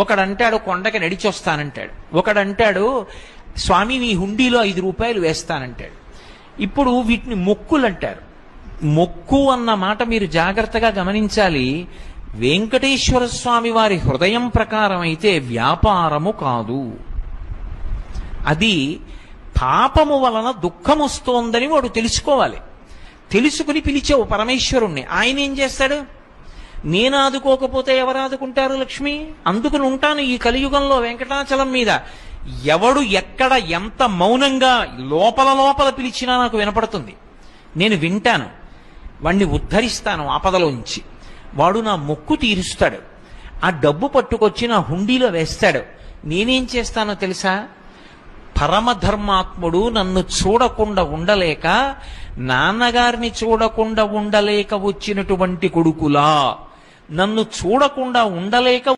ఒకడంటాడు కొండకి నడిచొస్తానంటాడు, ఒకడంటాడు స్వామి మీ హుండీలో 5 రూపాయలు వేస్తానంటాడు. ఇప్పుడు వీటిని మొక్కులు అంటారు. మొక్కు అన్న మాట మీరు జాగ్రత్తగా గమనించాలి. వెంకటేశ్వర స్వామి వారి హృదయం ప్రకారం అయితే వ్యాపారము కాదు. అది పాపము వలన దుఃఖం వస్తోందని వాడు తెలుసుకోవాలి. తెలుసుకుని పిలిచావు పరమేశ్వరుణ్ణి. ఆయన ఏం చేస్తాడు? నేను ఆదుకోకపోతే ఎవరు ఆదుకుంటారు లక్ష్మి? అందుకుని ఉంటాను ఈ కలియుగంలో వెంకటాచలం మీద. ఎవడు ఎక్కడ ఎంత మౌనంగా లోపల లోపల పిలిచినా నాకు వినపడుతుంది. నేను వింటాను, వాణ్ణి ఉద్ధరిస్తాను ఆపదలోంచి. వాడు నా మొక్కు తీరుస్తాడు. ఆ డబ్బు పట్టుకొచ్చి నా హుండీలో వేస్తాడు. నేనేం చేస్తానో తెలుసా? పరమధర్మాత్ముడు నన్ను చూడకుండా ఉండలేక, నాన్నగారిని చూడకుండా ఉండలేక వచ్చినటువంటి కొడుకులా, నన్ను చూడకుండా ఉండలేక